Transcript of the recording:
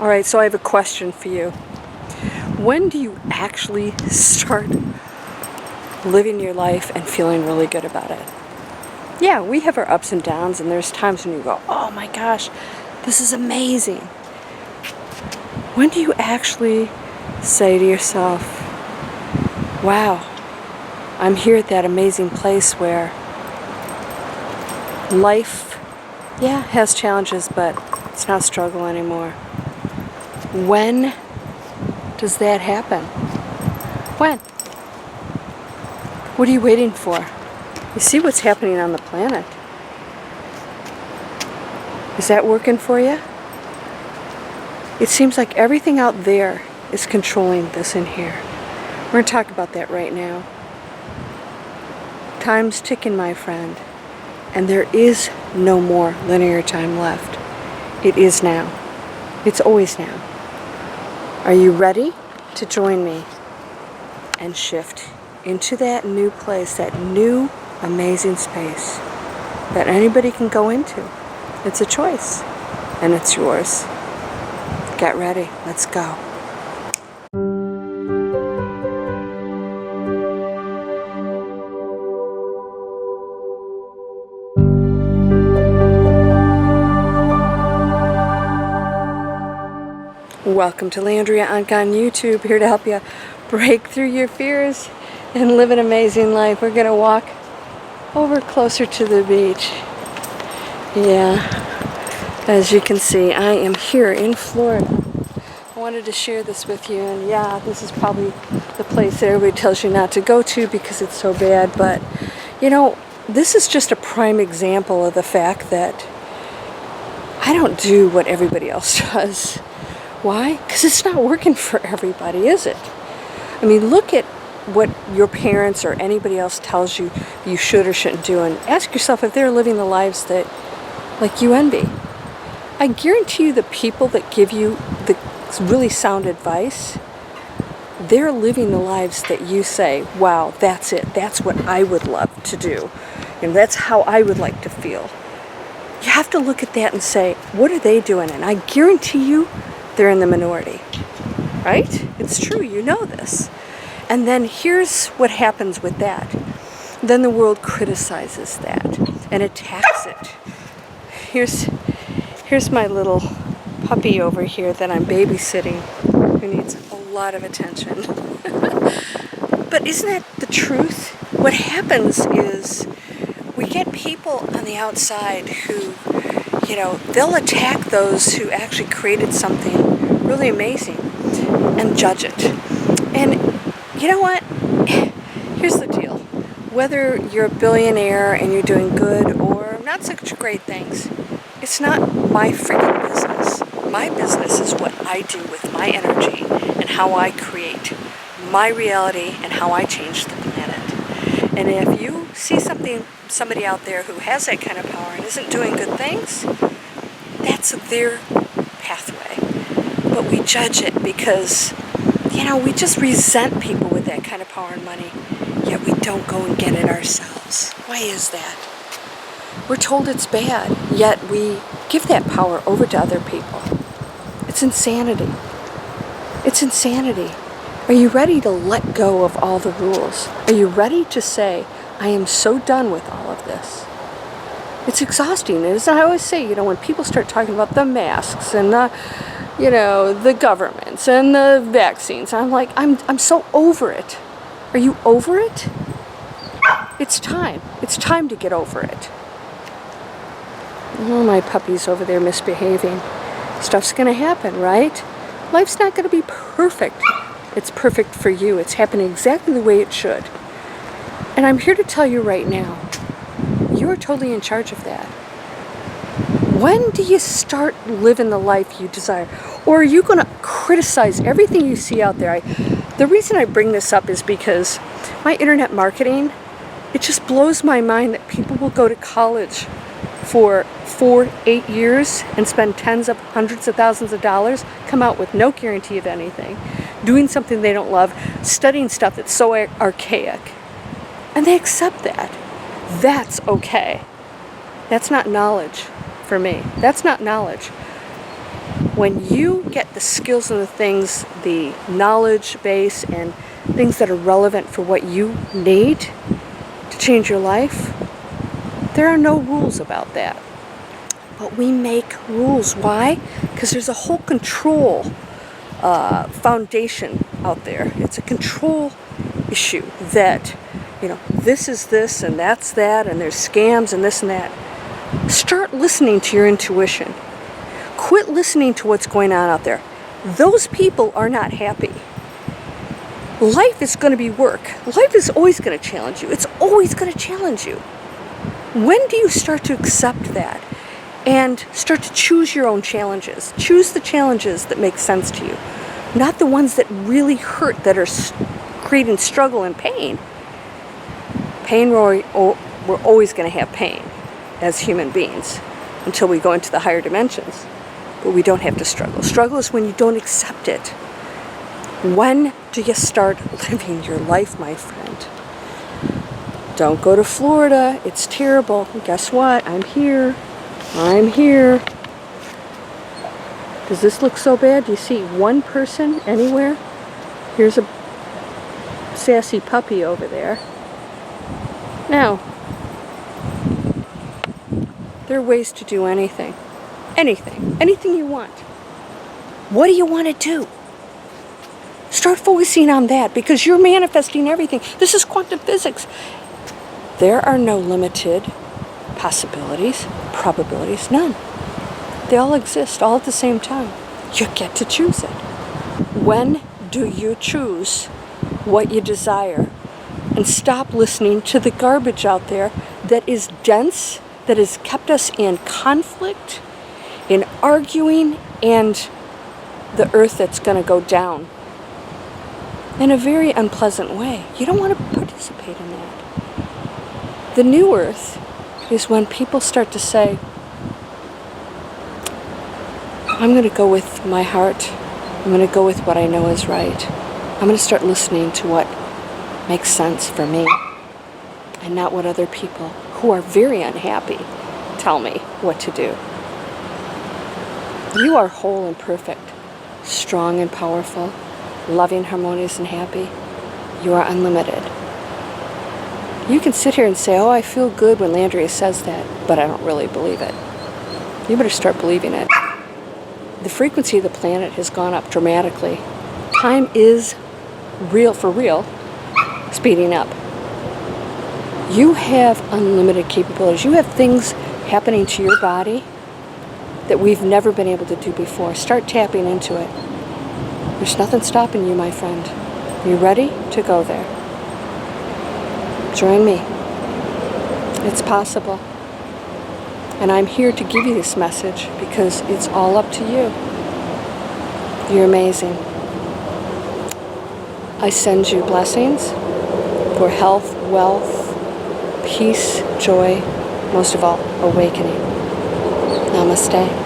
Alright, so I have a question for you. When do you actually start living your life and feeling really good about it? Yeah, we have our ups and downs, and there's times when you go, oh my gosh, this is amazing. When do you actually say to yourself, wow, I'm here at that amazing place where life, yeah, has challenges, but it's not a struggle anymore. When does that happen? When? What are you waiting for? You see what's happening on the planet. Is that working for you? It seems like everything out there is controlling this in here. We're going to talk about that right now. Time's ticking, my friend. And there is no more linear time left. It is now. It's always now. Are you ready to join me and shift into that new place, that new amazing space that anybody can go into? It's a choice, and it's yours. Get ready. Let's go. Welcome to Landria Onkka on YouTube, here to help you break through your fears and live an amazing life. We're going to walk over closer to the beach. Yeah, as you can see, I am here in Florida. I wanted to share this with you, and yeah, this is probably the place that everybody tells you not to go to because it's so bad, but you know, this is just a prime example of the fact that I don't do what everybody else does. Why? Because it's not working for everybody, is it? I mean, look at what your parents or anybody else tells you you should or shouldn't do, and ask yourself if they're living the lives that, like, you envy. I guarantee you the people that give you the really sound advice, they're living the lives that you say, wow, that's it. That's what I would love to do. And that's how I would like to feel. You have to look at that and say, what are they doing? And I guarantee you, they're in the minority, right? It's true, you know this. And then here's what happens with that. Then the world criticizes that and attacks it. Here's my little puppy over here that I'm babysitting, who needs a lot of attention. But isn't that the truth? What happens is we get people on the outside who, you know, they'll attack those who actually created something really amazing and judge it. And you know what? Here's the deal. Whether you're a billionaire and you're doing good or not such great things, it's not my freaking business. My business is what I do with my energy and how I create my reality and how I change the planet. And if you see somebody out there who has that kind of power and isn't doing good things, that's their pathway. But we judge it because, you know, we just resent people with that kind of power and money, yet we don't go and get it ourselves. Why is that? We're told it's bad, yet we give that power over to other people. It's insanity. It's insanity. Are you ready to let go of all the rules? Are you ready to say, I am so done with all of this? It's exhausting. As I always say, you know, when people start talking about the masks and the, you know, the governments and the vaccines, I'm like, I'm so over it. Are you over it? It's time. It's time to get over it. Oh, my puppy's over there misbehaving. Stuff's going to happen, right? Life's not going to be perfect. It's perfect for you. It's happening exactly the way it should. And I'm here to tell you right now, you're totally in charge of that. When do you start living the life you desire? Or are you going to criticize everything you see out there? The reason I bring this up is because my internet marketing, it just blows my mind that people will go to college for 4-8 years and spend tens of hundreds of thousands of dollars, come out with no guarantee of anything, doing something they don't love, studying stuff that's so archaic. And they accept that. That's okay. That's not knowledge for me. That's not knowledge. When you get the skills and the things, the knowledge base and things that are relevant for what you need to change your life, there are no rules about that. But we make rules. Why? Because there's a whole control foundation out there. It's a control issue that, this is this and that's that, and there's scams and this and that. Start listening to your intuition. Quit listening to what's going on out there. Those people are not happy. Life is going to be work. Life is always going to challenge you. It's always going to challenge you. When do you start to accept that and start to choose your own challenges? Choose the challenges that make sense to you, not the ones that really hurt, that are creating struggle and pain. We're always going to have pain as human beings until we go into the higher dimensions. But we don't have to struggle. Struggle is when you don't accept it. When do you start living your life, my friend? Don't go to Florida. It's terrible. Guess what? I'm here. Does this look so bad? Do you see one person anywhere? Here's a sassy puppy over there. Now, there are ways to do anything. Anything you want. What do you want to do? Start focusing on that, because you're manifesting everything. This is quantum physics. There are no limited possibilities, probabilities, none. They all exist all at the same time. You get to choose it. When do you choose what you desire and stop listening to the garbage out there that is dense, that has kept us in conflict, in arguing, and the earth that's going to go down in a very unpleasant way? You don't want to participate in that. The new earth is when people start to say, I'm going to go with my heart. I'm going to go with what I know is right. I'm going to start listening to what makes sense for me and not what other people who are very unhappy tell me what to do. You are whole and perfect, strong and powerful, loving, harmonious, and happy. You are unlimited. You can sit here and say, oh, I feel good when Landria says that, but I don't really believe it. You better start believing it. The frequency of the planet has gone up dramatically. Time is for real, speeding up. You have unlimited capabilities. You have things happening to your body that we've never been able to do before. Start tapping into it. There's nothing stopping you, my friend. You ready to go there? Join me. It's possible. And I'm here to give you this message because it's all up to you. You're amazing. I send you blessings for health, wealth, peace, joy, most of all, awakening. Namaste.